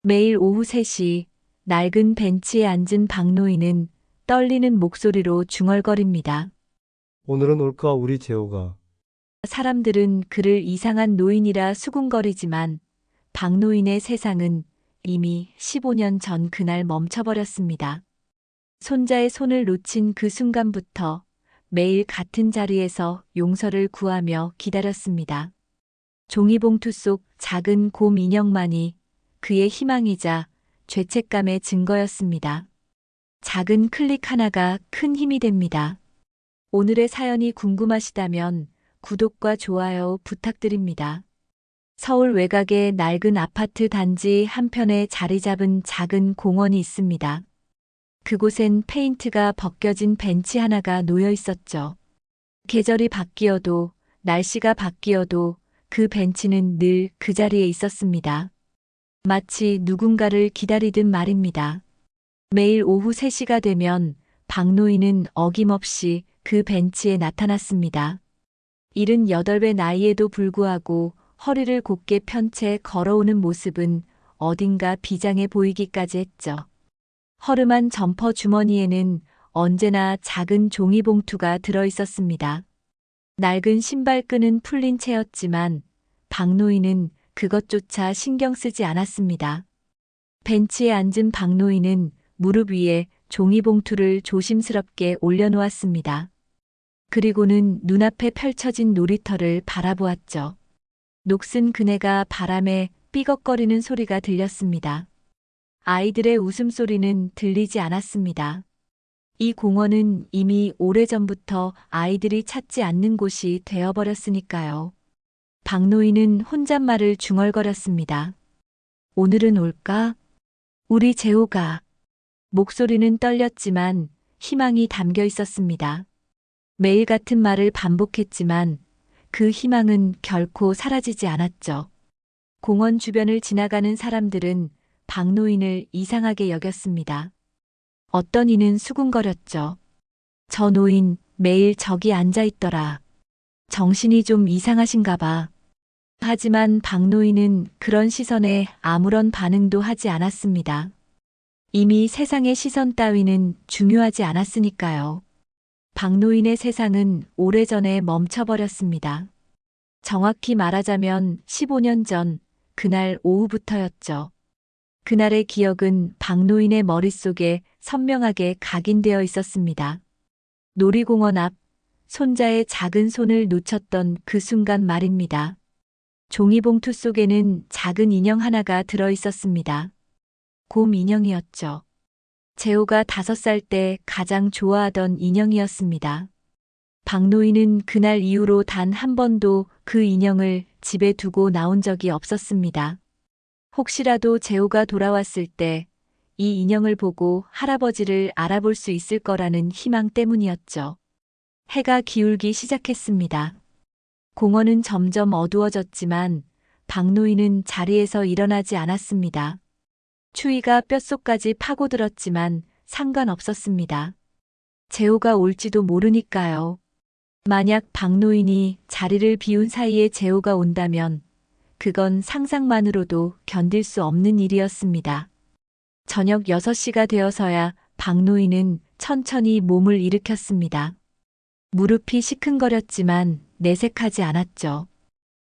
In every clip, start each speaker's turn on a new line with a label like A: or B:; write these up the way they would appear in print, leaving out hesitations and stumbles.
A: 매일 오후 3시 낡은 벤치에 앉은 박노인은 떨리는 목소리로 중얼거립니다.
B: 오늘은 올까 우리 재호가.
A: 사람들은 그를 이상한 노인이라 수군거리지만 박노인의 세상은 이미 15년 전 그날 멈춰버렸습니다. 손자의 손을 놓친 그 순간부터 매일 같은 자리에서 용서를 구하며 기다렸습니다. 종이봉투 속 작은 곰 인형만이 그의 희망이자 죄책감의 증거였습니다. 작은 클릭 하나가 큰 힘이 됩니다. 오늘의 사연이 궁금하시다면 구독과 좋아요 부탁드립니다. 서울 외곽의 낡은 아파트 단지 한편에 자리 잡은 작은 공원이 있습니다. 그곳엔 페인트가 벗겨진 벤치 하나가 놓여 있었죠. 계절이 바뀌어도 날씨가 바뀌어도 그 벤치는 늘 그 자리에 있었습니다. 마치 누군가를 기다리듯 말입니다. 매일 오후 3시가 되면 박노인은 어김없이 그 벤치에 나타났습니다. 78의 나이에도 불구하고 허리를 곧게 편 채 걸어오는 모습은 어딘가 비장해 보이기까지 했죠. 허름한 점퍼 주머니에는 언제나 작은 종이봉투가 들어 있었습니다. 낡은 신발끈은 풀린 채였지만 박노인은 그것조차 신경 쓰지 않았습니다. 벤치에 앉은 박노인은 무릎 위에 종이봉투를 조심스럽게 올려놓았습니다. 그리고는 눈앞에 펼쳐진 놀이터를 바라보았죠. 녹슨 그네가 바람에 삐걱거리는 소리가 들렸습니다. 아이들의 웃음소리는 들리지 않았습니다. 이 공원은 이미 오래전부터 아이들이 찾지 않는 곳이 되어버렸으니까요. 박노인은 혼잣말을 중얼거렸습니다. 오늘은 올까? 우리 재호가. 목소리는 떨렸지만 희망이 담겨 있었습니다. 매일 같은 말을 반복했지만 그 희망은 결코 사라지지 않았죠. 공원 주변을 지나가는 사람들은 박노인을 이상하게 여겼습니다. 어떤 이는 수군거렸죠. 저 노인 매일 저기 앉아 있더라. 정신이 좀 이상하신가 봐. 하지만 박노인은 그런 시선에 아무런 반응도 하지 않았습니다. 이미 세상의 시선 따위는 중요하지 않았으니까요. 박노인의 세상은 오래전에 멈춰버렸습니다. 정확히 말하자면 15년 전 그날 오후부터였죠. 그날의 기억은 박노인의 머릿속에 선명하게 각인되어 있었습니다. 놀이공원 앞 손자의 작은 손을 놓쳤던 그 순간 말입니다. 종이봉투 속에는 작은 인형 하나가 들어 있었습니다. 곰 인형이었죠. 재호가 5살 때 가장 좋아하던 인형이었습니다. 박노인은 그날 이후로 단 한 번도 그 인형을 집에 두고 나온 적이 없었습니다. 혹시라도 재호가 돌아왔을 때 이 인형을 보고 할아버지를 알아볼 수 있을 거라는 희망 때문이었죠. 해가 기울기 시작했습니다. 공원은 점점 어두워졌지만 박노인은 자리에서 일어나지 않았습니다. 추위가 뼛속까지 파고들었지만 상관없었습니다. 재호가 올지도 모르니까요. 만약 박노인이 자리를 비운 사이에 재호가 온다면 그건 상상만으로도 견딜 수 없는 일이었습니다. 저녁 6시가 되어서야 박노인은 천천히 몸을 일으켰습니다. 무릎이 시큰거렸지만 내색하지 않았죠.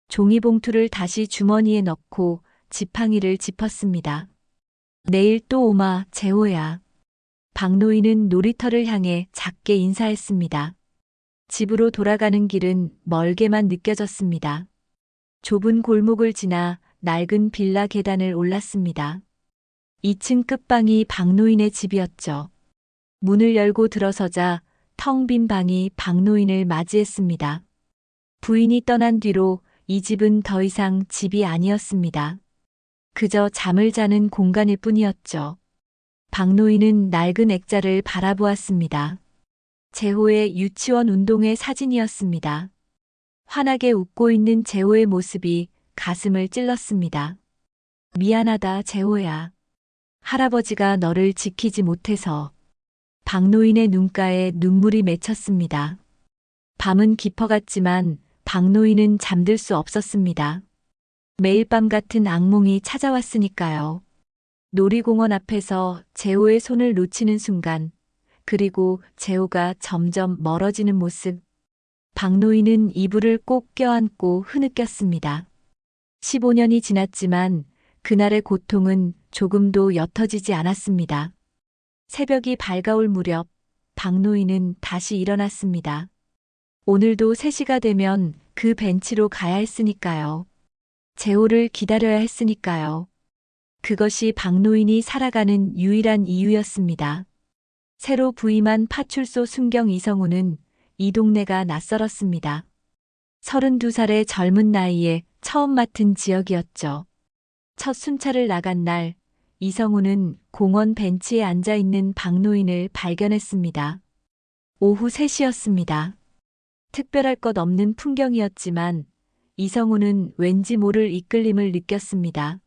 A: 종이봉투를 다시 주머니에 넣고 지팡이를 짚었습니다. 내일 또 오마, 재호야. 박노인은 놀이터를 향해 작게 인사했습니다. 집으로 돌아가는 길은 멀게만 느껴졌습니다. 좁은 골목을 지나 낡은 빌라 계단을 올랐습니다. 2층 끝방이 박노인의 집이었죠. 문을 열고 들어서자 텅 빈 방이 박노인을 맞이했습니다. 부인이 떠난 뒤로 이 집은 더 이상 집이 아니었습니다. 그저 잠을 자는 공간일 뿐이었죠. 박노인은 낡은 액자를 바라보았습니다. 재호의 유치원 운동회 사진이었습니다. 환하게 웃고 있는 재호의 모습이 가슴을 찔렀습니다. 미안하다, 재호야. 할아버지가 너를 지키지 못해서. 박노인의 눈가에 눈물이 맺혔습니다. 밤은 깊어갔지만 박노인은 잠들 수 없었습니다. 매일 밤 같은 악몽이 찾아왔으니까요. 놀이공원 앞에서 재호의 손을 놓치는 순간, 그리고 재호가 점점 멀어지는 모습. 박노인은 이불을 꼭 껴안고 흐느꼈습니다. 15년이 지났지만 그날의 고통은 조금도 옅어지지 않았습니다. 새벽이 밝아올 무렵 박노인은 다시 일어났습니다. 오늘도 3시가 되면 그 벤치로 가야 했으니까요. 재호를 기다려야 했으니까요. 그것이 박노인이 살아가는 유일한 이유였습니다. 새로 부임한 파출소 순경 이성우는 이 동네가 낯설었습니다. 32살의 젊은 나이에 처음 맡은 지역이었죠. 첫 순찰을 나간 날, 이성우는 공원 벤치에 앉아 있는 박노인을 발견했습니다. 오후 3시였습니다. 특별할 것 없는 풍경이었지만 이성우는 왠지 모를 이끌림을 느꼈습니다.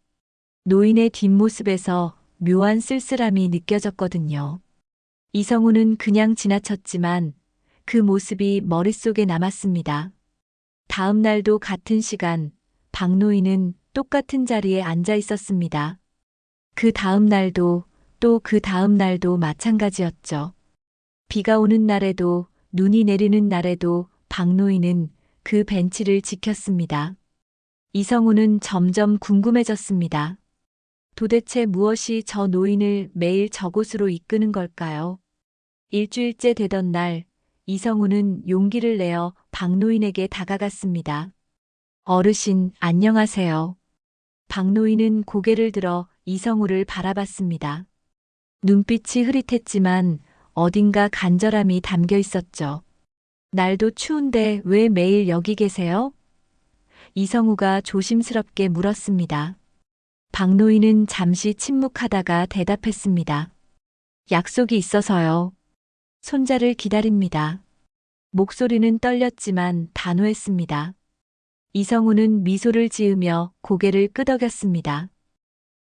A: 노인의 뒷모습에서 묘한 쓸쓸함이 느껴졌거든요. 이성우는 그냥 지나쳤지만 그 모습이 머릿속에 남았습니다. 다음 날도 같은 시간, 박노인은 똑같은 자리에 앉아 있었습니다. 그 다음 날도 또 그 다음 날도 마찬가지였죠. 비가 오는 날에도 눈이 내리는 날에도 박노인은 그 벤치를 지켰습니다. 이성우는 점점 궁금해졌습니다. 도대체 무엇이 저 노인을 매일 저곳으로 이끄는 걸까요? 일주일째 되던 날, 이성우는 용기를 내어 박노인에게 다가갔습니다. 어르신, 안녕하세요. 박노인은 고개를 들어 이성우를 바라봤습니다. 눈빛이 흐릿했지만 어딘가 간절함이 담겨 있었죠. 날도 추운데 왜 매일 여기 계세요? 이성우가 조심스럽게 물었습니다. 박노인은 잠시 침묵하다가 대답했습니다. 약속이 있어서요. 손자를 기다립니다. 목소리는 떨렸지만 단호했습니다. 이성우는 미소를 지으며 고개를 끄덕였습니다.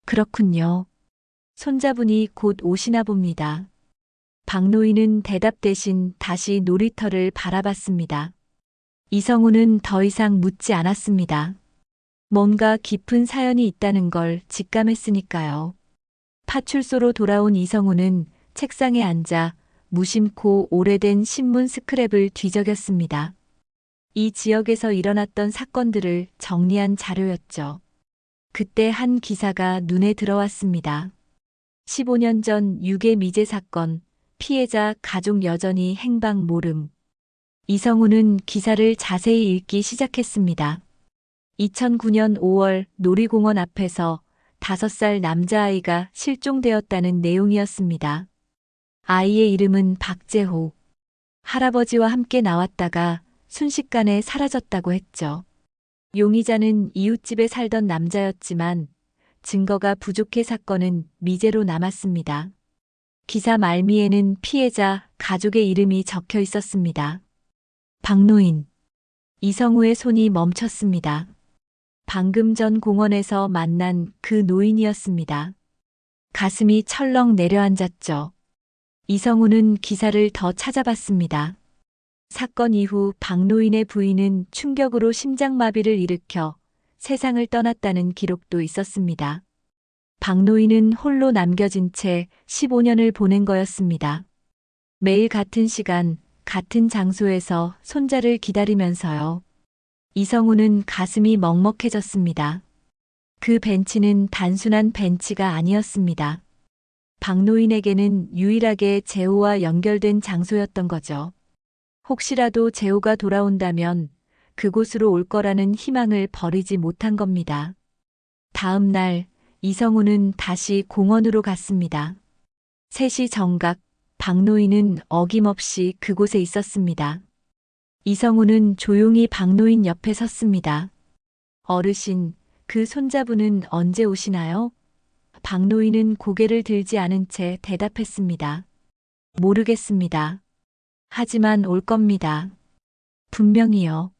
A: 그렇군요. 손자분이 곧 오시나 봅니다. 박노인은 대답 대신 다시 놀이터를 바라봤습니다. 이성우는 더 이상 묻지 않았습니다. 뭔가 깊은 사연이 있다는 걸 직감했으니까요. 파출소로 돌아온 이성우는 책상에 앉아 무심코 오래된 신문 스크랩을 뒤적였습니다. 이 지역에서 일어났던 사건들을 정리한 자료였죠. 그때 한 기사가 눈에 들어왔습니다. 15년 전 유괴 미제 사건, 피해자 가족 여전히 행방 모름. 이성우는 기사를 자세히 읽기 시작했습니다. 2009년 5월 놀이공원 앞에서 5살 남자아이가 실종되었다는 내용이었습니다. 아이의 이름은 박재호. 할아버지와 함께 나왔다가 순식간에 사라졌다고 했죠. 용의자는 이웃집에 살던 남자였지만 증거가 부족해 사건은 미제로 남았습니다. 기사 말미에는 피해자 가족의 이름이 적혀 있었습니다. 박노인. 이성우의 손이 멈췄습니다. 방금 전 공원에서 만난 그 노인이었습니다. 가슴이 철렁 내려앉았죠. 이성우는 기사를 더 찾아봤습니다. 사건 이후 박노인의 부인은 충격으로 심장마비를 일으켜 세상을 떠났다는 기록도 있었습니다. 박노인은 홀로 남겨진 채 15년을 보낸 거였습니다. 매일 같은 시간, 같은 장소에서 손자를 기다리면서요. 이성우는 가슴이 먹먹해졌습니다. 그 벤치는 단순한 벤치가 아니었습니다. 박노인에게는 유일하게 재호와 연결된 장소였던 거죠. 혹시라도 재호가 돌아온다면 그곳으로 올 거라는 희망을 버리지 못한 겁니다. 다음 날 이성우는 다시 공원으로 갔습니다. 3시 정각, 박노인은 어김없이 그곳에 있었습니다. 이성우는 조용히 박노인 옆에 섰습니다. 어르신, 그 손자분은 언제 오시나요? 박노인은 고개를 들지 않은 채 대답했습니다. 모르겠습니다. 하지만 올 겁니다. 분명히요.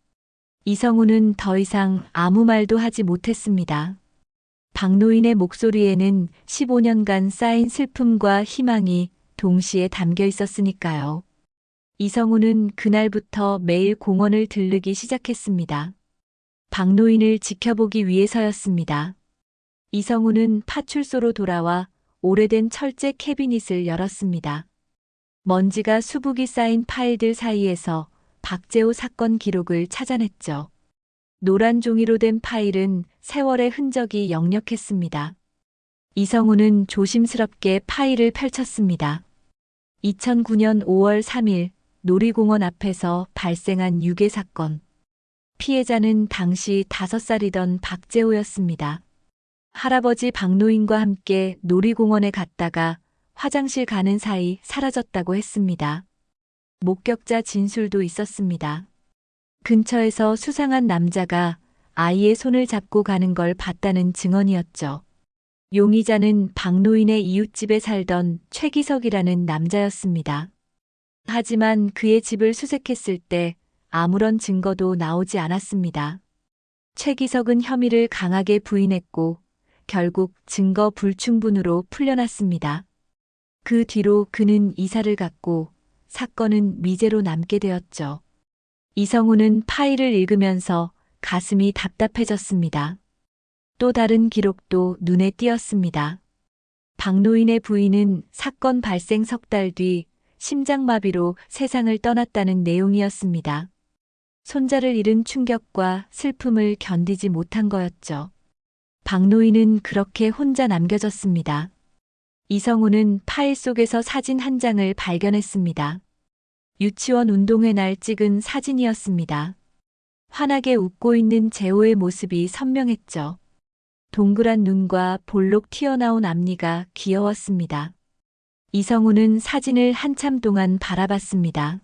A: 이성우는 더 이상 아무 말도 하지 못했습니다. 박노인의 목소리에는 15년간 쌓인 슬픔과 희망이 동시에 담겨 있었으니까요. 이성우는 그날부터 매일 공원을 들르기 시작했습니다. 박노인을 지켜보기 위해서였습니다. 이성우는 파출소로 돌아와 오래된 철제 캐비닛을 열었습니다. 먼지가 수북이 쌓인 파일들 사이에서 박재호 사건 기록을 찾아냈죠. 노란 종이로 된 파일은 세월의 흔적이 역력했습니다. 이성우는 조심스럽게 파일을 펼쳤습니다. 2009년 5월 3일 놀이공원 앞에서 발생한 유괴 사건. 피해자는 당시 5살이던 박재호였습니다. 할아버지 박노인과 함께 놀이공원에 갔다가 화장실 가는 사이 사라졌다고 했습니다. 목격자 진술도 있었습니다. 근처에서 수상한 남자가 아이의 손을 잡고 가는 걸 봤다는 증언이었죠. 용의자는 박노인의 이웃집에 살던 최기석이라는 남자였습니다. 하지만 그의 집을 수색했을 때 아무런 증거도 나오지 않았습니다. 최기석은 혐의를 강하게 부인했고 결국 증거 불충분으로 풀려났습니다. 그 뒤로 그는 이사를 갔고 사건은 미제로 남게 되었죠. 이성우는 파일을 읽으면서 가슴이 답답해졌습니다. 또 다른 기록도 눈에 띄었습니다. 박노인의 부인은 사건 발생 석 달 뒤 심장마비로 세상을 떠났다는 내용이었습니다. 손자를 잃은 충격과 슬픔을 견디지 못한 거였죠. 박노인은 그렇게 혼자 남겨졌습니다. 이성우는 파일 속에서 사진 한 장을 발견했습니다. 유치원 운동회 날 찍은 사진이었습니다. 환하게 웃고 있는 재호의 모습이 선명했죠. 동그란 눈과 볼록 튀어나온 앞니가 귀여웠습니다. 이성우는 사진을 한참 동안 바라봤습니다.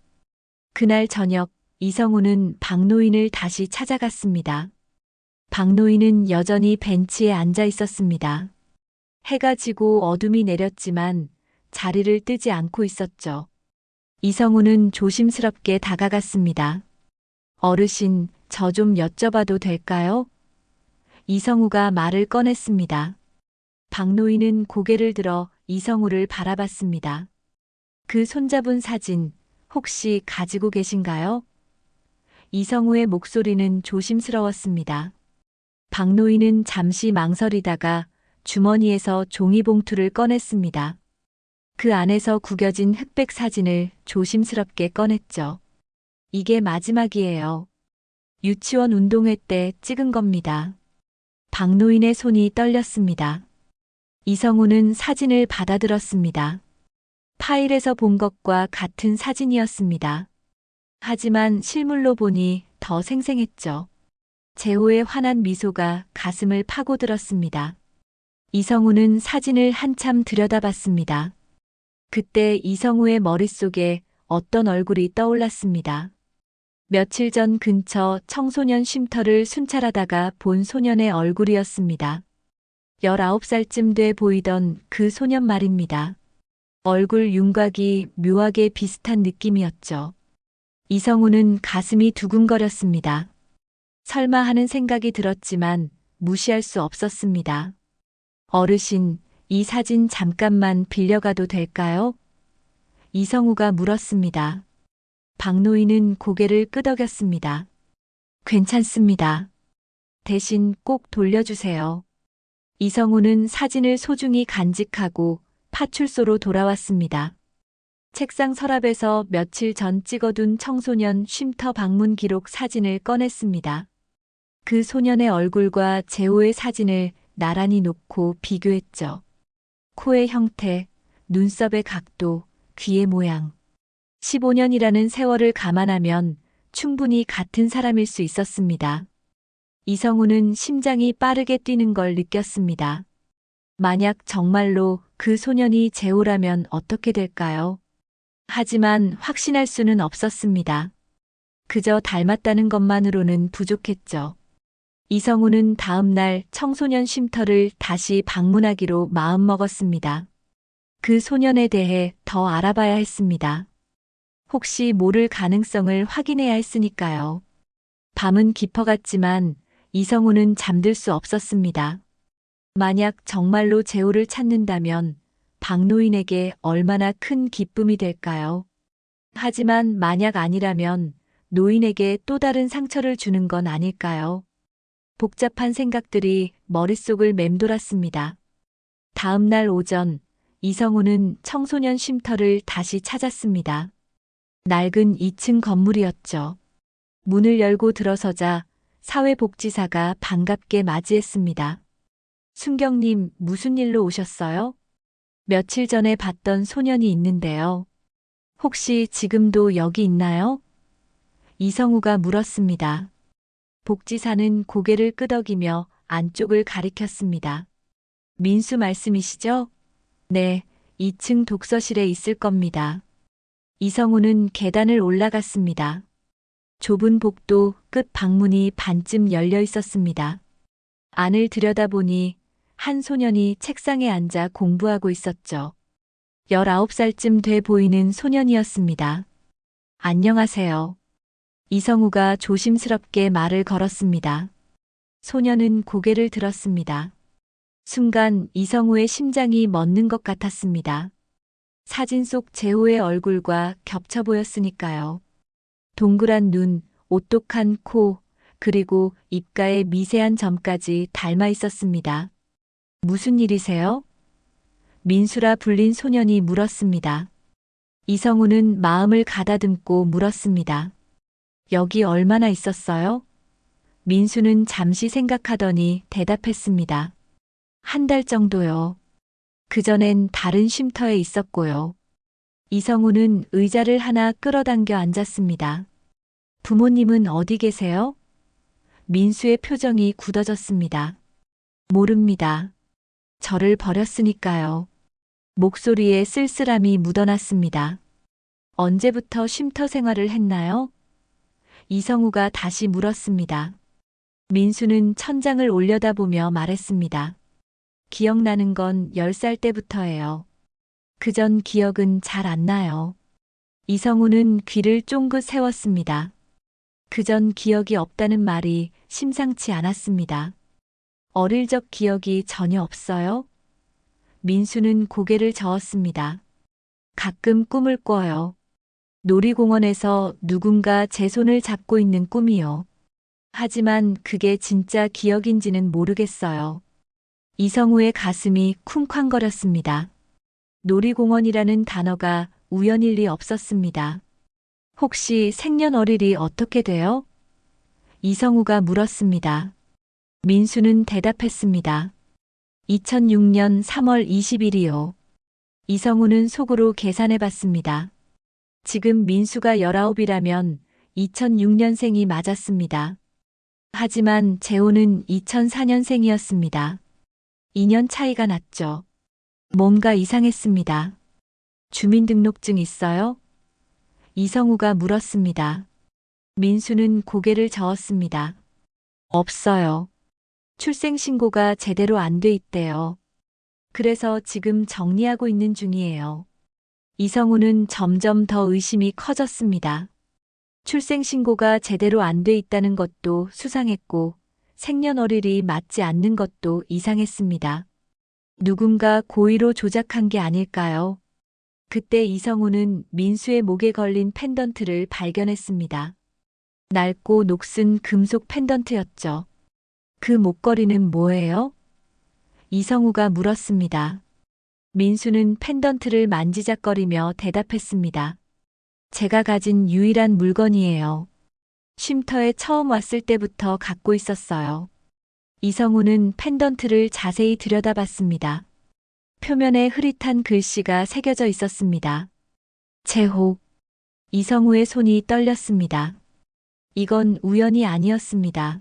A: 그날 저녁 이성우는 박노인을 다시 찾아갔습니다. 박노인은 여전히 벤치에 앉아 있었습니다. 해가 지고 어둠이 내렸지만 자리를 뜨지 않고 있었죠. 이성우는 조심스럽게 다가갔습니다. 어르신, 저 좀 여쭤봐도 될까요? 이성우가 말을 꺼냈습니다. 박노인은 고개를 들어 이성우를 바라봤습니다. 그 손잡은 사진, 혹시 가지고 계신가요? 이성우의 목소리는 조심스러웠습니다. 박노인은 잠시 망설이다가 주머니에서 종이봉투를 꺼냈습니다. 그 안에서 구겨진 흑백 사진을 조심스럽게 꺼냈죠. 이게 마지막이에요. 유치원 운동회 때 찍은 겁니다. 박노인의 손이 떨렸습니다. 이성우는 사진을 받아들었습니다. 파일에서 본 것과 같은 사진이었습니다. 하지만 실물로 보니 더 생생했죠. 재호의 환한 미소가 가슴을 파고들었습니다. 이성우는 사진을 한참 들여다봤습니다. 그때 이성우의 머릿속에 어떤 얼굴이 떠올랐습니다. 며칠 전 근처 청소년 쉼터를 순찰하다가 본 소년의 얼굴이었습니다. 19살쯤 돼 보이던 그 소년 말입니다. 얼굴 윤곽이 묘하게 비슷한 느낌이었죠. 이성우는 가슴이 두근거렸습니다. 설마 하는 생각이 들었지만 무시할 수 없었습니다. 어르신, 이 사진 잠깐만 빌려가도 될까요? 이성우가 물었습니다. 박노인은 고개를 끄덕였습니다. 괜찮습니다. 대신 꼭 돌려주세요. 이성우는 사진을 소중히 간직하고 파출소로 돌아왔습니다. 책상 서랍에서 며칠 전 찍어둔 청소년 쉼터 방문 기록 사진을 꺼냈습니다. 그 소년의 얼굴과 재호의 사진을 나란히 놓고 비교했죠. 코의 형태, 눈썹의 각도, 귀의 모양. 15년이라는 세월을 감안하면 충분히 같은 사람일 수 있었습니다. 이성우는 심장이 빠르게 뛰는 걸 느꼈습니다. 만약 정말로 그 소년이 재호라면 어떻게 될까요? 하지만 확신할 수는 없었습니다. 그저 닮았다는 것만으로는 부족했죠. 이성우는 다음 날 청소년 쉼터를 다시 방문하기로 마음먹었습니다. 그 소년에 대해 더 알아봐야 했습니다. 혹시 모를 가능성을 확인해야 했으니까요. 밤은 깊어갔지만 이성우는 잠들 수 없었습니다. 만약 정말로 재호를 찾는다면 박노인에게 얼마나 큰 기쁨이 될까요? 하지만 만약 아니라면 노인에게 또 다른 상처를 주는 건 아닐까요? 복잡한 생각들이 머릿속을 맴돌았습니다. 다음 날 오전, 이성우는 청소년 쉼터를 다시 찾았습니다. 낡은 2층 건물이었죠. 문을 열고 들어서자 사회복지사가 반갑게 맞이했습니다. 순경님, 무슨 일로 오셨어요? 며칠 전에 봤던 소년이 있는데요. 혹시 지금도 여기 있나요? 이성우가 물었습니다. 복지사는 고개를 끄덕이며 안쪽을 가리켰습니다. 민수 말씀이시죠? 네, 2층 독서실에 있을 겁니다. 이성우는 계단을 올라갔습니다. 좁은 복도 끝 방문이 반쯤 열려 있었습니다. 안을 들여다보니 한 소년이 책상에 앉아 공부하고 있었죠. 19살쯤 돼 보이는 소년이었습니다. 안녕하세요. 이성우가 조심스럽게 말을 걸었습니다. 소년은 고개를 들었습니다. 순간 이성우의 심장이 멎는 것 같았습니다. 사진 속 재호의 얼굴과 겹쳐 보였으니까요. 동그란 눈, 오똑한 코, 그리고 입가의 미세한 점까지 닮아 있었습니다. 무슨 일이세요? 민수라 불린 소년이 물었습니다. 이성우는 마음을 가다듬고 물었습니다. 여기 얼마나 있었어요? 민수는 잠시 생각하더니 대답했습니다. 한 달 정도요. 그전엔 다른 쉼터에 있었고요. 이성우는 의자를 하나 끌어당겨 앉았습니다. 부모님은 어디 계세요? 민수의 표정이 굳어졌습니다. 모릅니다. 저를 버렸으니까요. 목소리에 쓸쓸함이 묻어났습니다. 언제부터 쉼터 생활을 했나요? 이성우가 다시 물었습니다. 민수는 천장을 올려다보며 말했습니다. 기억나는 건 10살 때부터예요. 그전 기억은 잘 안 나요. 이성우는 귀를 쫑긋 세웠습니다. 그전 기억이 없다는 말이 심상치 않았습니다. 어릴 적 기억이 전혀 없어요? 민수는 고개를 저었습니다. 가끔 꿈을 꿔요. 놀이공원에서 누군가 제 손을 잡고 있는 꿈이요. 하지만 그게 진짜 기억인지는 모르겠어요. 이성우의 가슴이 쿵쾅거렸습니다. 놀이공원이라는 단어가 우연일 리 없었습니다. 혹시 생년월일이 어떻게 돼요? 이성우가 물었습니다. 민수는 대답했습니다. 2006년 3월 20일이요. 이성우는 속으로 계산해 봤습니다. 지금 민수가 19이라면 2006년생이 맞았습니다. 하지만 재호는 2004년생이었습니다. 2년 차이가 났죠. 뭔가 이상했습니다. 주민등록증 있어요? 이성우가 물었습니다. 민수는 고개를 저었습니다. 없어요. 출생신고가 제대로 안 돼 있대요. 그래서 지금 정리하고 있는 중이에요. 이성우는 점점 더 의심이 커졌습니다. 출생신고가 제대로 안 돼 있다는 것도 수상했고 생년월일이 맞지 않는 것도 이상했습니다. 누군가 고의로 조작한 게 아닐까요? 그때 이성우는 민수의 목에 걸린 펜던트를 발견했습니다. 낡고 녹슨 금속 펜던트였죠. 그 목걸이는 뭐예요? 이성우가 물었습니다. 민수는 펜던트를 만지작거리며 대답했습니다. 제가 가진 유일한 물건이에요. 쉼터에 처음 왔을 때부터 갖고 있었어요. 이성우는 펜던트를 자세히 들여다봤습니다. 표면에 흐릿한 글씨가 새겨져 있었습니다. 재호. 이성우의 손이 떨렸습니다. 이건 우연이 아니었습니다.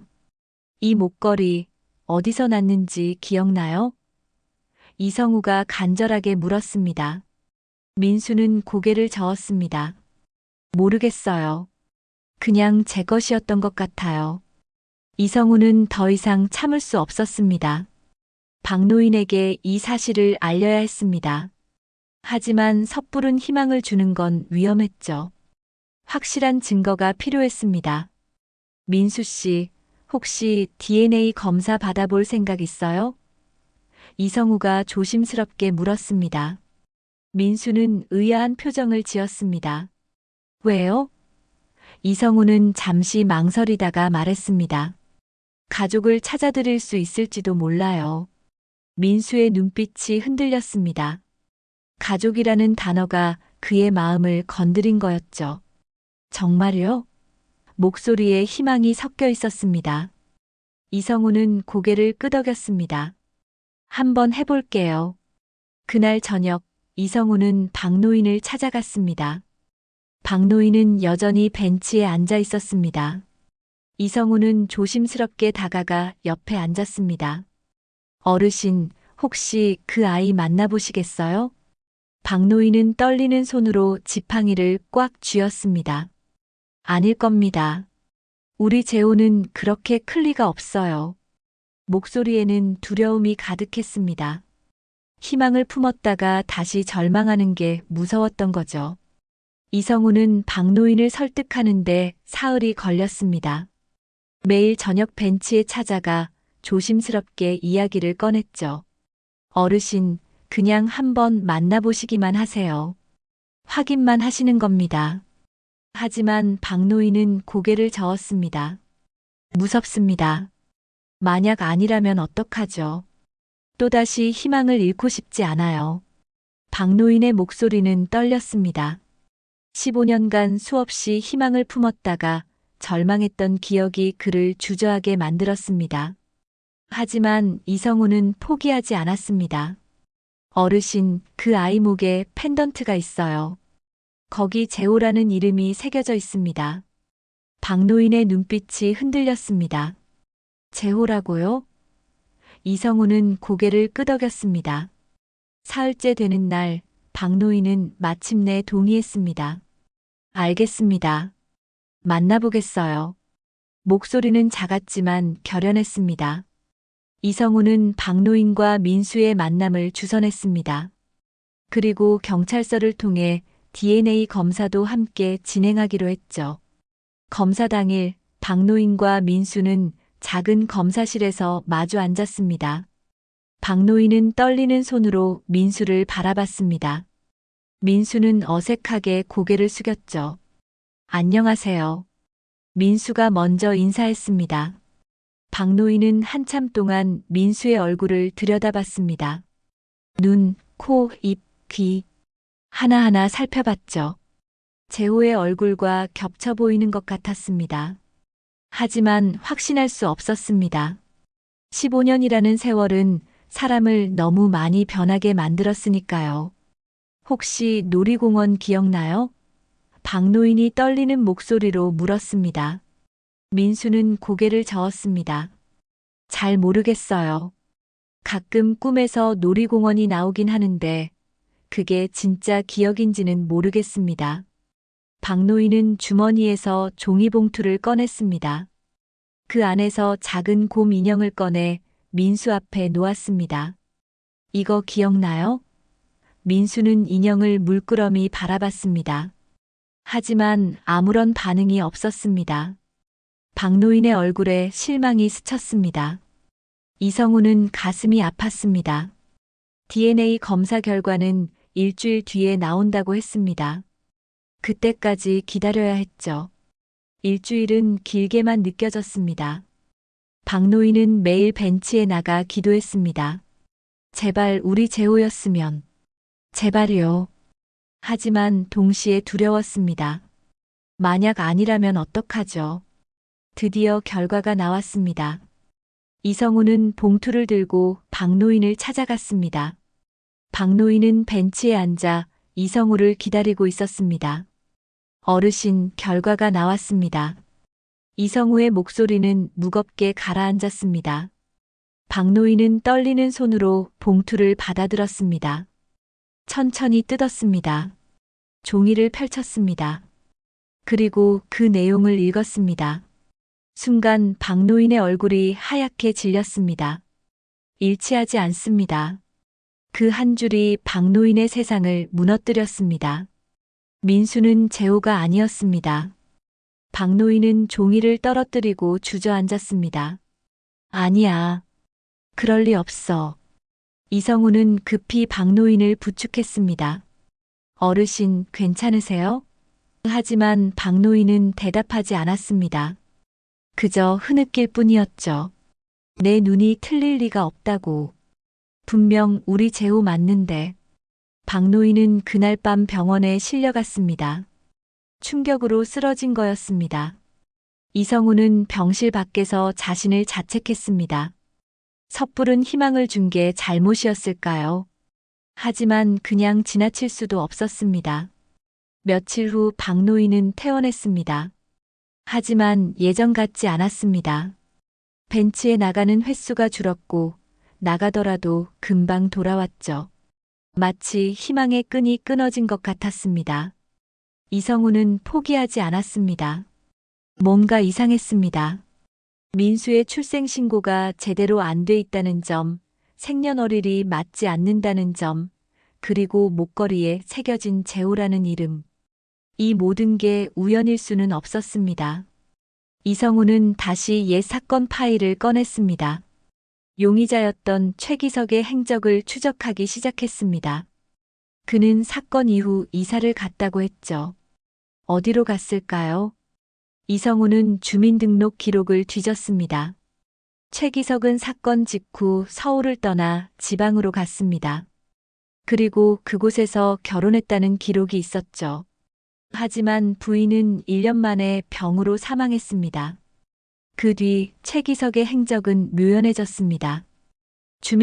A: 이 목걸이 어디서 났는지 기억나요? 이성우가 간절하게 물었습니다. 민수는 고개를 저었습니다. 모르겠어요. 그냥 제 것이었던 것 같아요. 이성우는 더 이상 참을 수 없었습니다. 박노인에게 이 사실을 알려야 했습니다. 하지만 섣부른 희망을 주는 건 위험했죠. 확실한 증거가 필요했습니다. 민수 씨, 혹시 DNA 검사 받아볼 생각 있어요? 이성우가 조심스럽게 물었습니다. 민수는 의아한 표정을 지었습니다. 왜요? 이성우는 잠시 망설이다가 말했습니다. 가족을 찾아드릴 수 있을지도 몰라요. 민수의 눈빛이 흔들렸습니다. 가족이라는 단어가 그의 마음을 건드린 거였죠. 정말요? 목소리에 희망이 섞여 있었습니다. 이성우는 고개를 끄덕였습니다. 한번 해볼게요. 그날 저녁, 이성우는 박노인을 찾아갔습니다. 박노인은 여전히 벤치에 앉아 있었습니다. 이성우는 조심스럽게 다가가 옆에 앉았습니다. 어르신, 혹시 그 아이 만나보시겠어요? 박노인은 떨리는 손으로 지팡이를 꽉 쥐었습니다. 아닐 겁니다. 우리 재호는 그렇게 클 리가 없어요. 목소리에는 두려움이 가득했습니다. 희망을 품었다가 다시 절망하는 게 무서웠던 거죠. 이성우는 박노인을 설득하는데 사흘이 걸렸습니다. 매일 저녁 벤치에 찾아가 조심스럽게 이야기를 꺼냈죠. 어르신, 그냥 한번 만나보시기만 하세요. 확인만 하시는 겁니다. 하지만 박노인은 고개를 저었습니다. 무섭습니다. 만약 아니라면 어떡하죠? 또다시 희망을 잃고 싶지 않아요. 박노인의 목소리는 떨렸습니다. 15년간 수없이 희망을 품었다가 절망했던 기억이 그를 주저하게 만들었습니다. 하지만 이성우는 포기하지 않았습니다. 어르신, 그 아이 목에 펜던트가 있어요. 거기 재호라는 이름이 새겨져 있습니다. 박노인의 눈빛이 흔들렸습니다. 재호라고요? 이성우는 고개를 끄덕였습니다. 사흘째 되는 날, 박노인은 마침내 동의했습니다. 알겠습니다. 만나보겠어요. 목소리는 작았지만 결연했습니다. 이성우는 박노인과 민수의 만남을 주선했습니다. 그리고 경찰서를 통해 DNA 검사도 함께 진행하기로 했죠. 검사 당일 박노인과 민수는 작은 검사실에서 마주 앉았습니다. 박노인은 떨리는 손으로 민수를 바라봤습니다. 민수는 어색하게 고개를 숙였죠. 안녕하세요. 민수가 먼저 인사했습니다. 박노인은 한참 동안 민수의 얼굴을 들여다봤습니다. 눈, 코, 입, 귀 하나하나 살펴봤죠. 재호의 얼굴과 겹쳐 보이는 것 같았습니다. 하지만 확신할 수 없었습니다. 15년이라는 세월은 사람을 너무 많이 변하게 만들었으니까요. 혹시 놀이공원 기억나요? 박노인이 떨리는 목소리로 물었습니다. 민수는 고개를 저었습니다. 잘 모르겠어요. 가끔 꿈에서 놀이공원이 나오긴 하는데 그게 진짜 기억인지는 모르겠습니다. 박노인은 주머니에서 종이봉투를 꺼냈습니다. 그 안에서 작은 곰 인형을 꺼내 민수 앞에 놓았습니다. 이거 기억나요? 민수는 인형을 물끄러미 바라봤습니다. 하지만 아무런 반응이 없었습니다. 박노인의 얼굴에 실망이 스쳤습니다. 이성우는 가슴이 아팠습니다. DNA 검사 결과는 일주일 뒤에 나온다고 했습니다. 그때까지 기다려야 했죠. 일주일은 길게만 느껴졌습니다. 박노인은 매일 벤치에 나가 기도했습니다. 제발 우리 재호였으면. 제발이요. 하지만 동시에 두려웠습니다. 만약 아니라면 어떡하죠? 드디어 결과가 나왔습니다. 이성우는 봉투를 들고 박노인을 찾아갔습니다. 박노인은 벤치에 앉아 이성우를 기다리고 있었습니다. 어르신, 결과가 나왔습니다. 이성우의 목소리는 무겁게 가라앉았습니다. 박노인은 떨리는 손으로 봉투를 받아들었습니다. 천천히 뜯었습니다. 종이를 펼쳤습니다. 그리고 그 내용을 읽었습니다. 순간 박노인의 얼굴이 하얗게 질렸습니다. 일치하지 않습니다. 그 한 줄이 박노인의 세상을 무너뜨렸습니다. 민수는 재호가 아니었습니다. 박노인은 종이를 떨어뜨리고 주저앉았습니다. 아니야. 그럴 리 없어. 이성우는 급히 박노인을 부축했습니다. 어르신, 괜찮으세요? 하지만 박노인은 대답하지 않았습니다. 그저 흐느낄 뿐이었죠. 내 눈이 틀릴 리가 없다고. 분명 우리 재호 맞는데. 박노인은 그날 밤 병원에 실려갔습니다. 충격으로 쓰러진 거였습니다. 이성우는 병실 밖에서 자신을 자책했습니다. 섣부른 희망을 준 게 잘못이었을까요? 하지만 그냥 지나칠 수도 없었습니다. 며칠 후 박노인은 퇴원했습니다. 하지만 예전 같지 않았습니다. 벤치에 나가는 횟수가 줄었고 나가더라도 금방 돌아왔죠. 마치 희망의 끈이 끊어진 것 같았습니다. 이성우는 포기하지 않았습니다. 뭔가 이상했습니다. 민수의 출생신고가 제대로 안 돼 있다는 점, 생년월일이 맞지 않는다는 점, 그리고 목걸이에 새겨진 재호라는 이름. 이 모든 게 우연일 수는 없었습니다. 이성우는 다시 옛 사건 파일을 꺼냈습니다. 용의자였던 최기석의 행적을 추적하기 시작했습니다. 그는 사건 이후 이사를 갔다고 했죠. 어디로 갔을까요? 이성우는 주민등록 기록을 뒤졌습니다. 최기석은 사건 직후 서울을 떠나 지방으로 갔습니다. 그리고 그곳에서 결혼했다는 기록이 있었죠. 하지만 부인은 1년 만에 병으로 사망했습니다. 그 뒤 최기석의 행적은 묘연해졌습니다.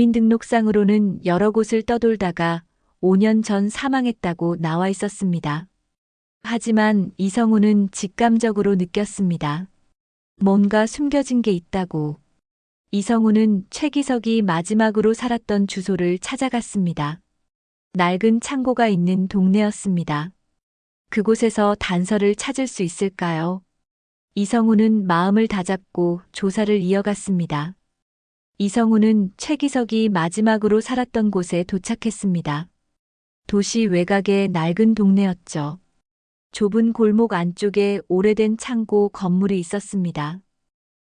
A: 주민등록상으로는 여러 곳을 떠돌다가 5년 전 사망했다고 나와 있었습니다. 하지만 이성우는 직감적으로 느꼈습니다. 뭔가 숨겨진 게 있다고. 이성우는 최기석이 마지막으로 살았던 주소를 찾아갔습니다. 낡은 창고가 있는 동네였습니다. 그곳에서 단서를 찾을 수 있을까요? 이성우는 마음을 다잡고 조사를 이어갔습니다. 이성우는 최기석이 마지막으로 살았던 곳에 도착했습니다. 도시 외곽의 낡은 동네였죠. 좁은 골목 안쪽에 오래된 창고 건물이 있었습니다.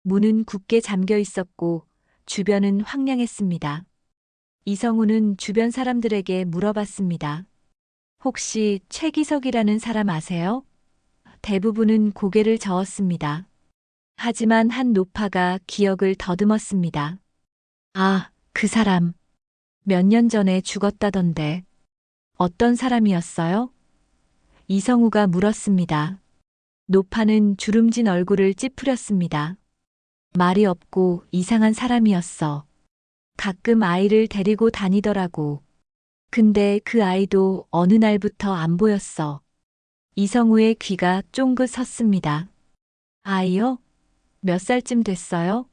A: 문은 굳게 잠겨 있었고 주변은 황량했습니다. 이성우는 주변 사람들에게 물어봤습니다. 혹시 최기석이라는 사람 아세요? 대부분은 고개를 저었습니다. 하지만 한 노파가 기억을 더듬었습니다. 아, 그 사람. 몇 년 전에 죽었다던데. 어떤 사람이었어요? 이성우가 물었습니다. 노파는 주름진 얼굴을 찌푸렸습니다. 말이 없고 이상한 사람이었어. 가끔 아이를 데리고 다니더라고. 근데 그 아이도 어느 날부터 안 보였어. 이성우의 귀가 쫑긋 섰습니다. 아이요? 몇 살쯤 됐어요?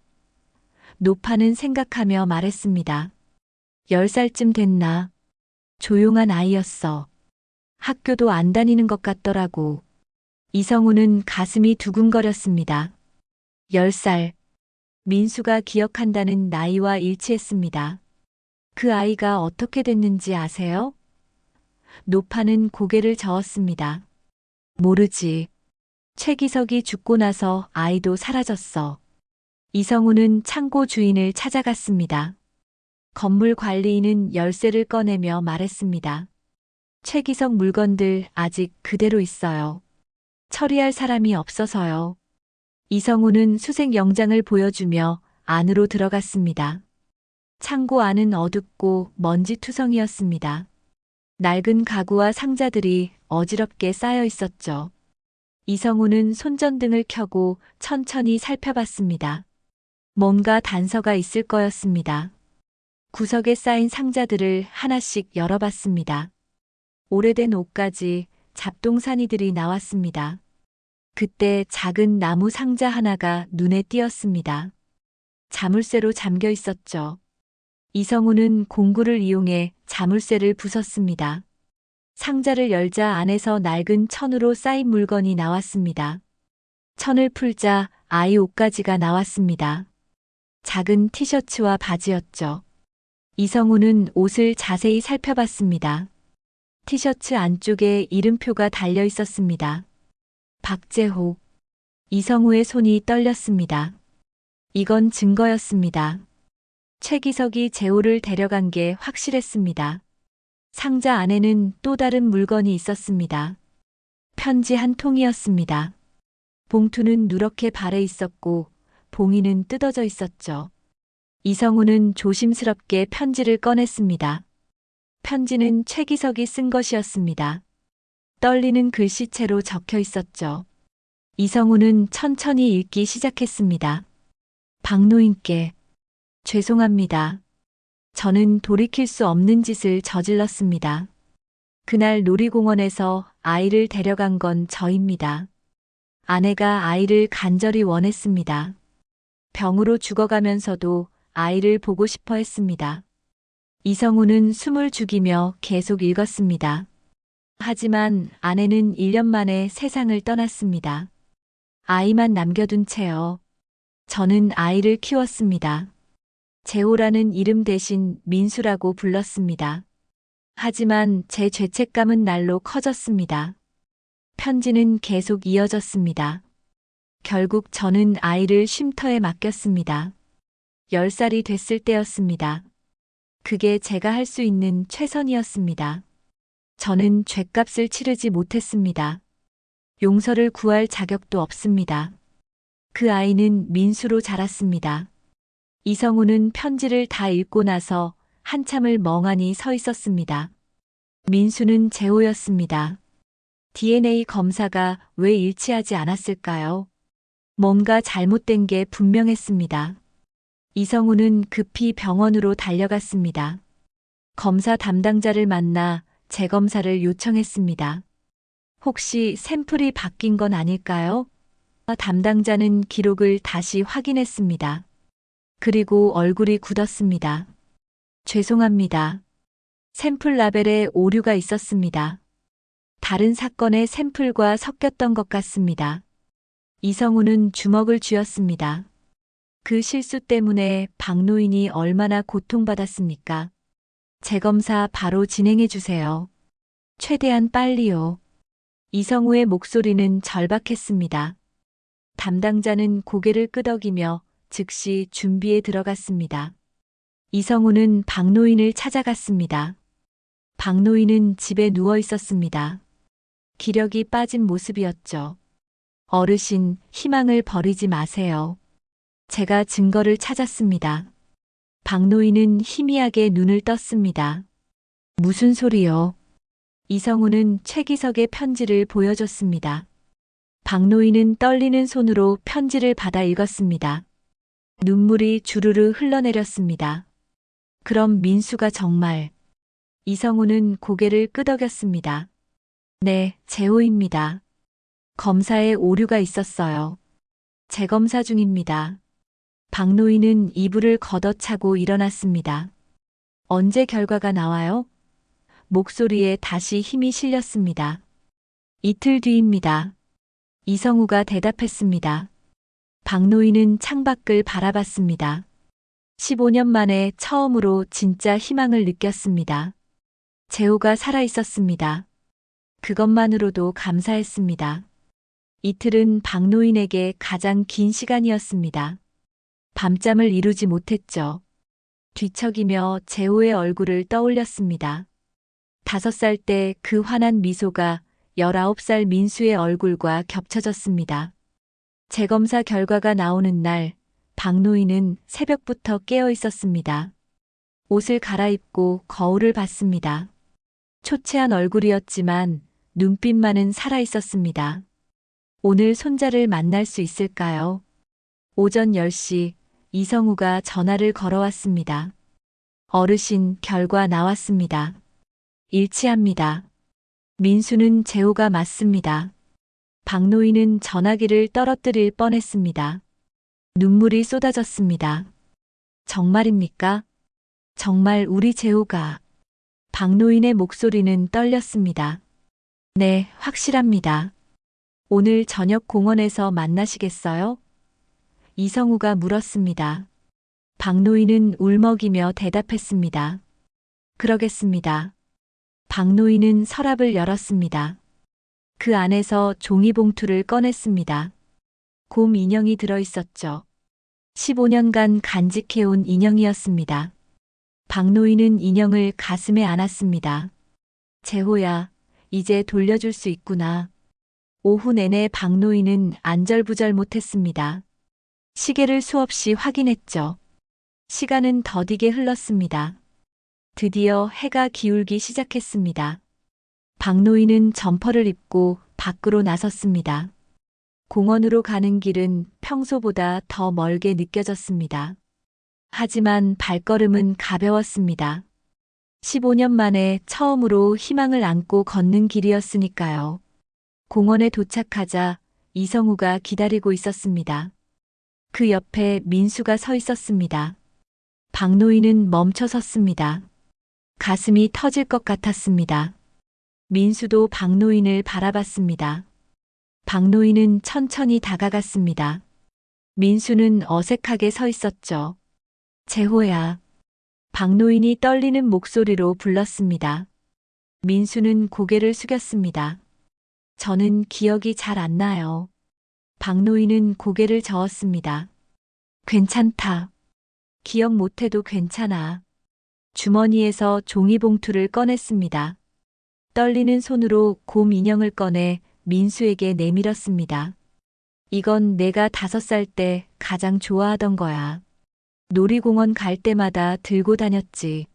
A: 노파는 생각하며 말했습니다. 10살쯤 됐나? 조용한 아이였어. 학교도 안 다니는 것 같더라고. 이성우는 가슴이 두근거렸습니다. 10살. 민수가 기억한다는 나이와 일치했습니다. 그 아이가 어떻게 됐는지 아세요? 노파는 고개를 저었습니다. 모르지. 최기석이 죽고 나서 아이도 사라졌어. 이성우는 창고 주인을 찾아갔습니다. 건물 관리인은 열쇠를 꺼내며 말했습니다. 최기석 물건들 아직 그대로 있어요. 처리할 사람이 없어서요. 이성우는 수색 영장을 보여주며 안으로 들어갔습니다. 창고 안은 어둡고 먼지투성이었습니다. 낡은 가구와 상자들이 어지럽게 쌓여 있었죠. 이성우는 손전등을 켜고 천천히 살펴봤습니다. 뭔가 단서가 있을 거였습니다. 구석에 쌓인 상자들을 하나씩 열어봤습니다. 오래된 옷가지, 잡동사니들이 나왔습니다. 그때 작은 나무 상자 하나가 눈에 띄었습니다. 자물쇠로 잠겨 있었죠. 이성우는 공구를 이용해 자물쇠를 부쉈습니다. 상자를 열자 안에서 낡은 천으로 쌓인 물건이 나왔습니다. 천을 풀자 아이 옷가지가 나왔습니다. 작은 티셔츠와 바지였죠. 이성우는 옷을 자세히 살펴봤습니다. 티셔츠 안쪽에 이름표가 달려 있었습니다. 박재호. 이성우의 손이 떨렸습니다. 이건 증거였습니다. 최기석이 재호를 데려간 게 확실했습니다. 상자 안에는 또 다른 물건이 있었습니다. 편지 한 통이었습니다. 봉투는 누렇게 발해 있었고 봉이는 뜯어져 있었죠. 이성우는 조심스럽게 편지를 꺼냈습니다. 편지는 최기석이 쓴 것이었습니다. 떨리는 글씨체로 적혀 있었죠. 이성우는 천천히 읽기 시작했습니다. 박노인께 죄송합니다. 저는 돌이킬 수 없는 짓을 저질렀습니다. 그날 놀이공원에서 아이를 데려간 건 저입니다. 아내가 아이를 간절히 원했습니다. 병으로 죽어가면서도 아이를 보고 싶어 했습니다. 이성우는 숨을 죽이며 계속 읽었습니다. 하지만 아내는 1년 만에 세상을 떠났습니다. 아이만 남겨둔 채요. 저는 아이를 키웠습니다. 재호라는 이름 대신 민수라고 불렀습니다. 하지만 제 죄책감은 날로 커졌습니다. 편지는 계속 이어졌습니다. 결국 저는 아이를 쉼터에 맡겼습니다. 10살이 됐을 때였습니다. 그게 제가 할 수 있는 최선이었습니다. 저는 죗값을 치르지 못했습니다. 용서를 구할 자격도 없습니다. 그 아이는 민수로 자랐습니다. 이성우는 편지를 다 읽고 나서 한참을 멍하니 서 있었습니다. 민수는 재호였습니다. DNA 검사가 왜 일치하지 않았을까요? 뭔가 잘못된 게 분명했습니다. 이성우는 급히 병원으로 달려갔습니다. 검사 담당자를 만나 재검사를 요청했습니다. 혹시 샘플이 바뀐 건 아닐까요? 담당자는 기록을 다시 확인했습니다. 그리고 얼굴이 굳었습니다. 죄송합니다. 샘플 라벨에 오류가 있었습니다. 다른 사건의 샘플과 섞였던 것 같습니다. 이성우는 주먹을 쥐었습니다. 그 실수 때문에 박노인이 얼마나 고통받았습니까? 재검사 바로 진행해 주세요. 최대한 빨리요. 이성우의 목소리는 절박했습니다. 담당자는 고개를 끄덕이며 즉시 준비에 들어갔습니다. 이성우는 박노인을 찾아갔습니다. 박노인은 집에 누워 있었습니다. 기력이 빠진 모습이었죠. 어르신, 희망을 버리지 마세요. 제가 증거를 찾았습니다. 박노인은 희미하게 눈을 떴습니다. 무슨 소리요? 이성우는 최기석의 편지를 보여줬습니다. 박노인은 떨리는 손으로 편지를 받아 읽었습니다. 눈물이 주르르 흘러내렸습니다. 그럼 민수가 정말... 이성우는 고개를 끄덕였습니다. 네, 재호입니다. 검사에 오류가 있었어요. 재검사 중입니다. 박노인은 이불을 걷어차고 일어났습니다. 언제 결과가 나와요? 목소리에 다시 힘이 실렸습니다. 이틀 뒤입니다. 이성우가 대답했습니다. 박노인은 창밖을 바라봤습니다. 15년 만에 처음으로 진짜 희망을 느꼈습니다. 재호가 살아 있었습니다. 그것만으로도 감사했습니다. 이틀은 박노인에게 가장 긴 시간이었습니다. 밤잠을 이루지 못했죠. 뒤척이며 재호의 얼굴을 떠올렸습니다. 5살 때 그 환한 미소가 19살 민수의 얼굴과 겹쳐졌습니다. 재검사 결과가 나오는 날, 박노인은 새벽부터 깨어 있었습니다. 옷을 갈아입고 거울을 봤습니다. 초췌한 얼굴이었지만 눈빛만은 살아 있었습니다. 오늘 손자를 만날 수 있을까요? 오전 10시 이성우가 전화를 걸어왔습니다. 어르신, 결과 나왔습니다. 일치합니다. 민수는 재호가 맞습니다. 박노인은 전화기를 떨어뜨릴 뻔했습니다. 눈물이 쏟아졌습니다. 정말입니까? 정말 우리 재호가... 박노인의 목소리는 떨렸습니다. 네, 확실합니다. 오늘 저녁 공원에서 만나시겠어요? 이성우가 물었습니다. 박노인은 울먹이며 대답했습니다. 그러겠습니다. 박노인은 서랍을 열었습니다. 그 안에서 종이봉투를 꺼냈습니다. 곰 인형이 들어있었죠. 15년간 간직해온 인형이었습니다. 박노인은 인형을 가슴에 안았습니다. 재호야, 이제 돌려줄 수 있구나. 오후 내내 박노인은 안절부절 못했습니다. 시계를 수없이 확인했죠. 시간은 더디게 흘렀습니다. 드디어 해가 기울기 시작했습니다. 박노인은 점퍼를 입고 밖으로 나섰습니다. 공원으로 가는 길은 평소보다 더 멀게 느껴졌습니다. 하지만 발걸음은 가벼웠습니다. 15년 만에 처음으로 희망을 안고 걷는 길이었으니까요. 공원에 도착하자 이성우가 기다리고 있었습니다. 그 옆에 민수가 서 있었습니다. 박노인은 멈춰 섰습니다. 가슴이 터질 것 같았습니다. 민수도 박노인을 바라봤습니다. 박노인은 천천히 다가갔습니다. 민수는 어색하게 서 있었죠. 재호야. 박노인이 떨리는 목소리로 불렀습니다. 민수는 고개를 숙였습니다. 저는 기억이 잘 안 나요. 박노인은 고개를 저었습니다. 괜찮다. 기억 못해도 괜찮아. 주머니에서 종이봉투를 꺼냈습니다. 떨리는 손으로 곰 인형을 꺼내 민수에게 내밀었습니다. 이건 내가 5살 때 가장 좋아하던 거야. 놀이공원 갈 때마다 들고 다녔지.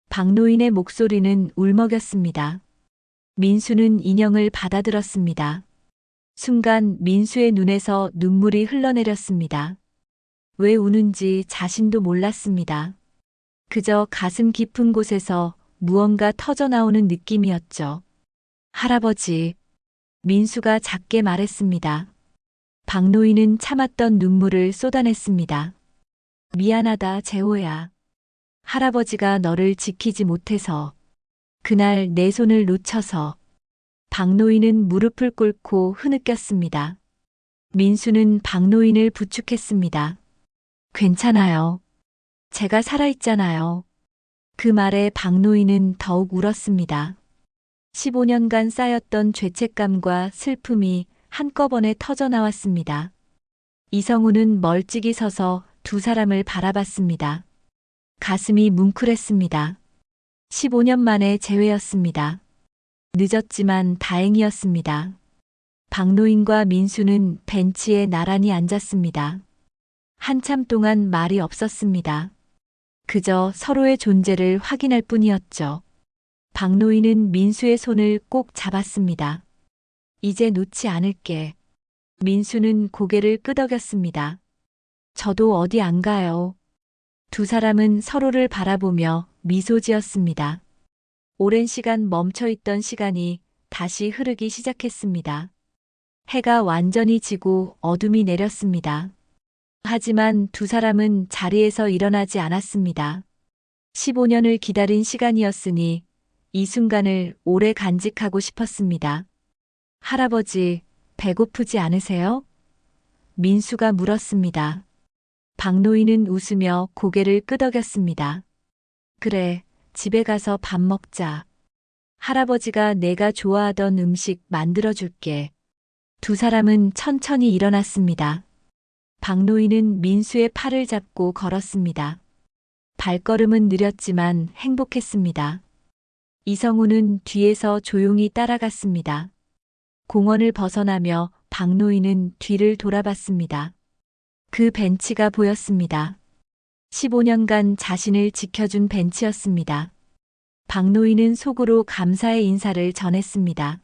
A: 박노인의 목소리는 울먹였습니다. 민수는 인형을 받아들었습니다. 순간 민수의 눈에서 눈물이 흘러내렸습니다. 왜 우는지 자신도 몰랐습니다. 그저 가슴 깊은 곳에서 무언가 터져나오는 느낌이었죠. 할아버지. 민수가 작게 말했습니다. 박노인은 참았던 눈물을 쏟아냈습니다. 미안하다, 재호야. 할아버지가 너를 지키지 못해서. 그날 내 손을 놓쳐서. 박노인은 무릎을 꿇고 흐느꼈습니다. 민수는 박노인을 부축했습니다. 괜찮아요. 제가 살아있잖아요. 그 말에 박노인은 더욱 울었습니다. 15년간 쌓였던 죄책감과 슬픔이 한꺼번에 터져나왔습니다. 이성우는 멀찍이 서서 두 사람을 바라봤습니다. 가슴이 뭉클했습니다. 15년 만에 재회였습니다. 늦었지만 다행이었습니다. 박노인과 민수는 벤치에 나란히 앉았습니다. 한참 동안 말이 없었습니다. 그저 서로의 존재를 확인할 뿐이었죠. 박노인은 민수의 손을 꼭 잡았습니다. 이제 놓지 않을게. 민수는 고개를 끄덕였습니다. 저도 어디 안 가요. 두 사람은 서로를 바라보며 미소 지었습니다. 오랜 시간 멈춰있던 시간이 다시 흐르기 시작했습니다. 해가 완전히 지고 어둠이 내렸습니다. 하지만 두 사람은 자리에서 일어나지 않았습니다. 15년을 기다린 시간이었으니 이 순간을 오래 간직하고 싶었습니다. 할아버지, 배고프지 않으세요? 민수가 물었습니다. 박노인은 웃으며 고개를 끄덕였습니다. 그래, 집에 가서 밥 먹자. 할아버지가 내가 좋아하던 음식 만들어줄게. 두 사람은 천천히 일어났습니다. 박노인은 민수의 팔을 잡고 걸었습니다. 발걸음은 느렸지만 행복했습니다. 이성우는 뒤에서 조용히 따라갔습니다. 공원을 벗어나며 박노인은 뒤를 돌아봤습니다. 그 벤치가 보였습니다. 15년간 자신을 지켜준 벤치였습니다. 박노인은 속으로 감사의 인사를 전했습니다.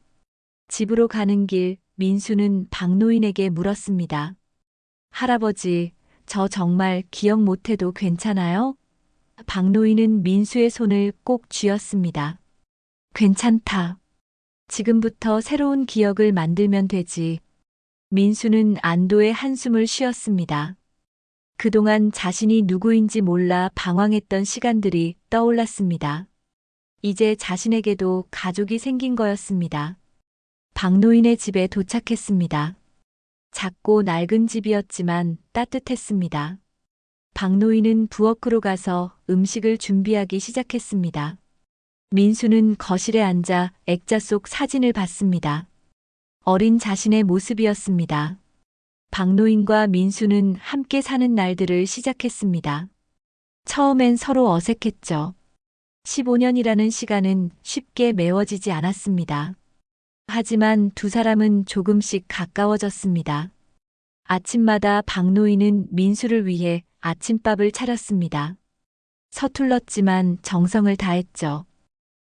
A: 집으로 가는 길 민수는 박노인에게 물었습니다. 할아버지, 저 정말 기억 못해도 괜찮아요? 박노인은 민수의 손을 꼭 쥐었습니다. 괜찮다. 지금부터 새로운 기억을 만들면 되지. 민수는 안도의 한숨을 쉬었습니다. 그동안 자신이 누구인지 몰라 방황했던 시간들이 떠올랐습니다. 이제 자신에게도 가족이 생긴 거였습니다. 박노인의 집에 도착했습니다. 작고 낡은 집이었지만 따뜻했습니다. 박노인은 부엌으로 가서 음식을 준비하기 시작했습니다. 민수는 거실에 앉아 액자 속 사진을 봤습니다. 어린 자신의 모습이었습니다. 박노인과 민수는 함께 사는 날들을 시작했습니다. 처음엔 서로 어색했죠. 15년이라는 시간은 쉽게 메워지지 않았습니다. 하지만 두 사람은 조금씩 가까워졌습니다. 아침마다 박노인은 민수를 위해 아침밥을 차렸습니다. 서툴렀지만 정성을 다했죠.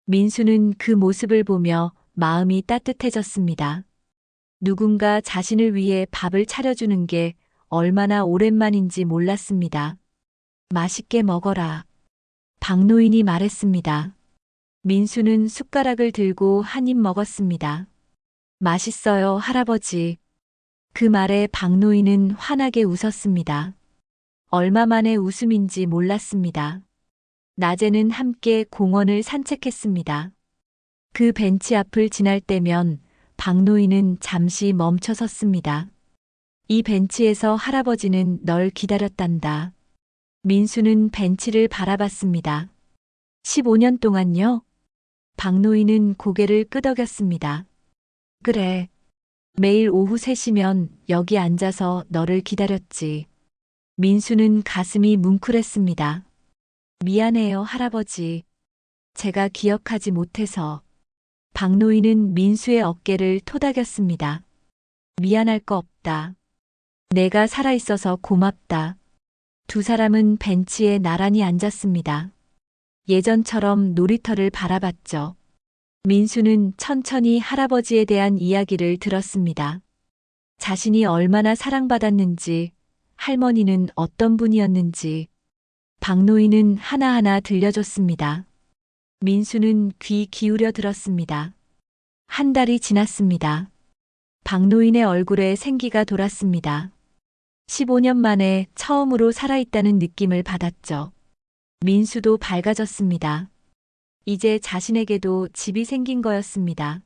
A: 민수는 그 모습을 보며 마음이 따뜻해졌습니다. 누군가 자신을 위해 밥을 차려주는 게 얼마나 오랜만인지 몰랐습니다. 맛있게 먹어라. 박노인이 말했습니다. 민수는 숟가락을 들고 한 입 먹었습니다. 맛있어요, 할아버지. 그 말에 박노인은 환하게 웃었습니다. 얼마 만의 웃음인지 몰랐습니다. 낮에는 함께 공원을 산책했습니다. 그 벤치 앞을 지날 때면 박노인은 잠시 멈춰 섰습니다. 이 벤치에서 할아버지는 널 기다렸단다. 민수는 벤치를 바라봤습니다. 15년 동안요? 박노인은 고개를 끄덕였습니다. 그래. 매일 오후 3시면 여기 앉아서 너를 기다렸지. 민수는 가슴이 뭉클했습니다. 미안해요, 할아버지. 제가 기억하지 못해서. 박노인은 민수의 어깨를 토닥였습니다. 미안할 거 없다. 내가 살아있어서 고맙다. 두 사람은 벤치에 나란히 앉았습니다. 예전처럼 놀이터를 바라봤죠. 민수는 천천히 할아버지에 대한 이야기를 들었습니다. 자신이 얼마나 사랑받았는지, 할머니는 어떤 분이었는지, 박노인은 하나하나 들려줬습니다. 민수는 귀 기울여 들었습니다. 한 달이 지났습니다. 박노인의 얼굴에 생기가 돌았습니다. 15년 만에 처음으로 살아있다는 느낌을 받았죠. 민수도 밝아졌습니다. 이제 자신에게도 집이 생긴 거였습니다.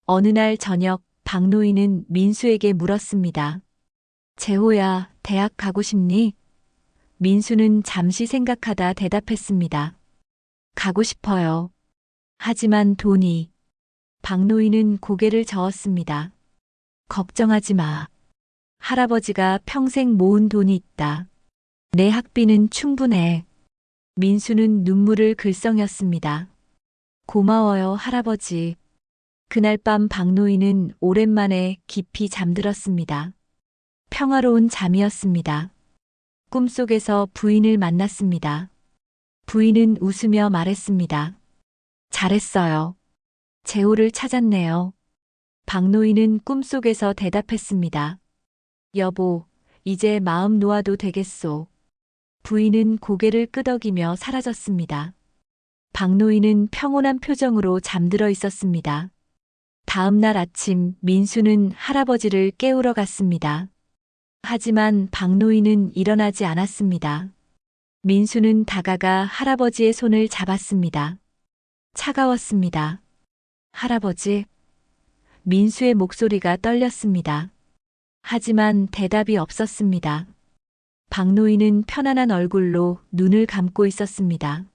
A: 어느 날 저녁 박노인은 민수에게 물었습니다. 재호야, 대학 가고 싶니? 민수는 잠시 생각하다 대답했습니다. 가고 싶어요. 하지만 돈이. 박노인은 고개를 저었습니다. 걱정하지 마. 할아버지가 평생 모은 돈이 있다. 내 학비는 충분해. 민수는 눈물을 글썽였습니다. 고마워요, 할아버지. 그날 밤 박노인은 오랜만에 깊이 잠들었습니다. 평화로운 잠이었습니다. 꿈속에서 부인을 만났습니다. 부인은 웃으며 말했습니다. 잘했어요. 재호를 찾았네요. 박노인은 꿈속에서 대답했습니다. 여보, 이제 마음 놓아도 되겠소. 부인은 고개를 끄덕이며 사라졌습니다. 박노인은 평온한 표정으로 잠들어 있었습니다. 다음 날 아침 민수는 할아버지를 깨우러 갔습니다. 하지만 박노인은 일어나지 않았습니다. 민수는 다가가 할아버지의 손을 잡았습니다. 차가웠습니다. 할아버지. 민수의 목소리가 떨렸습니다. 하지만 대답이 없었습니다. 박노인은 편안한 얼굴로 눈을 감고 있었습니다.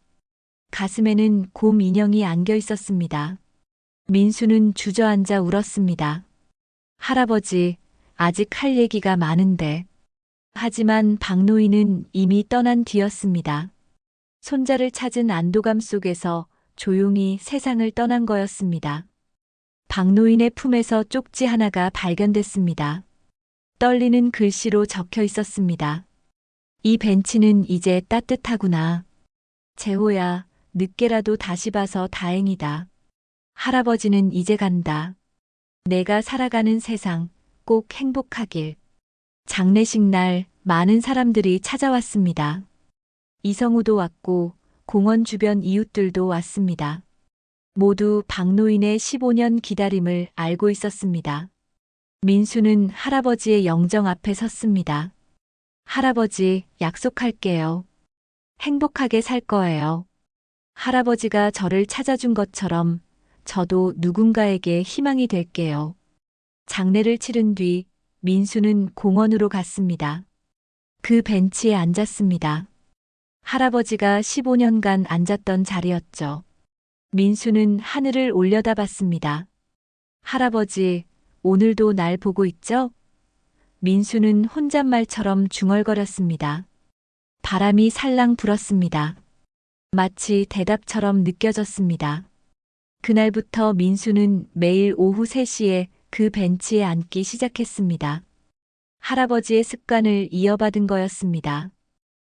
A: 가슴에는 곰 인형이 안겨 있었습니다. 민수는 주저앉아 울었습니다. 할아버지, 아직 할 얘기가 많은데. 하지만 박노인은 이미 떠난 뒤였습니다. 손자를 찾은 안도감 속에서 조용히 세상을 떠난 거였습니다. 박노인의 품에서 쪽지 하나가 발견됐습니다. 떨리는 글씨로 적혀 있었습니다. 이 벤치는 이제 따뜻하구나. 재호야, 늦게라도 다시 봐서 다행이다. 할아버지는 이제 간다. 내가 살아가는 세상 꼭 행복하길. 장례식 날 많은 사람들이 찾아왔습니다. 이성우도 왔고 공원 주변 이웃들도 왔습니다. 모두 박노인의 15년 기다림을 알고 있었습니다. 민수는 할아버지의 영정 앞에 섰습니다. 할아버지, 약속할게요. 행복하게 살 거예요. 할아버지가 저를 찾아준 것처럼 저도 누군가에게 희망이 될게요. 장례를 치른 뒤 민수는 공원으로 갔습니다. 그 벤치에 앉았습니다. 할아버지가 15년간 앉았던 자리였죠. 민수는 하늘을 올려다봤습니다. 할아버지, 오늘도 날 보고 있죠? 민수는 혼잣말처럼 중얼거렸습니다. 바람이 살랑 불었습니다. 마치 대답처럼 느껴졌습니다. 그날부터 민수는 매일 오후 3시에 그 벤치에 앉기 시작했습니다. 할아버지의 습관을 이어받은 거였습니다.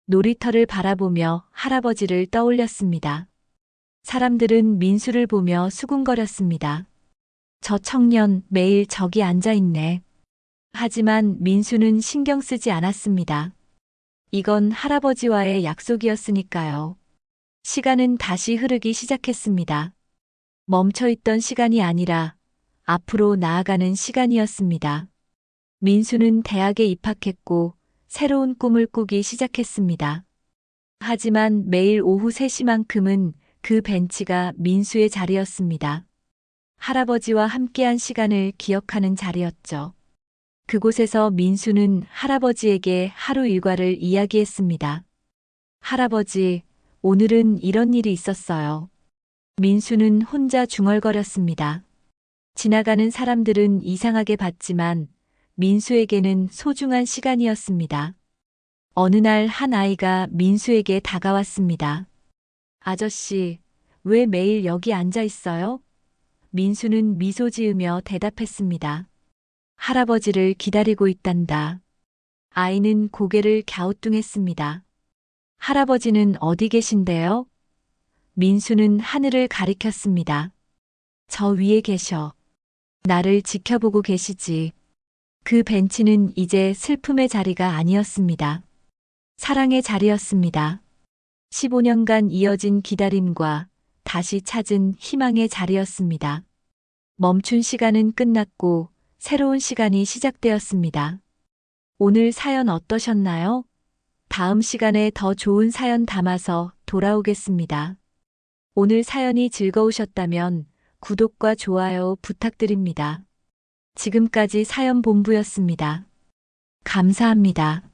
A: 놀이터를 바라보며 할아버지를 떠올렸습니다. 사람들은 민수를 보며 수군거렸습니다. 저 청년 매일 저기 앉아 있네. 하지만 민수는 신경 쓰지 않았습니다. 이건 할아버지와의 약속이었으니까요. 시간은 다시 흐르기 시작했습니다. 멈춰있던 시간이 아니라 앞으로 나아가는 시간이었습니다. 민수는 대학에 입학했고 새로운 꿈을 꾸기 시작했습니다. 하지만 매일 오후 3시만큼은 그 벤치가 민수의 자리였습니다. 할아버지와 함께한 시간을 기억하는 자리였죠. 그곳에서 민수는 할아버지에게 하루 일과를 이야기했습니다. 할아버지, 오늘은 이런 일이 있었어요. 민수는 혼자 중얼거렸습니다. 지나가는 사람들은 이상하게 봤지만 민수에게는 소중한 시간이었습니다. 어느 날 한 아이가 민수에게 다가왔습니다. 아저씨, 왜 매일 여기 앉아 있어요? 민수는 미소 지으며 대답했습니다. 할아버지를 기다리고 있단다. 아이는 고개를 갸우뚱했습니다. 할아버지는 어디 계신데요? 민수는 하늘을 가리켰습니다. 저 위에 계셔. 나를 지켜보고 계시지. 그 벤치는 이제 슬픔의 자리가 아니었습니다. 사랑의 자리였습니다. 15년간 이어진 기다림과 다시 찾은 희망의 자리였습니다. 멈춘 시간은 끝났고 새로운 시간이 시작되었습니다. 오늘 사연 어떠셨나요? 다음 시간에 더 좋은 사연 담아서 돌아오겠습니다. 오늘 사연이 즐거우셨다면 구독과 좋아요 부탁드립니다. 지금까지 사연본부였습니다. 감사합니다.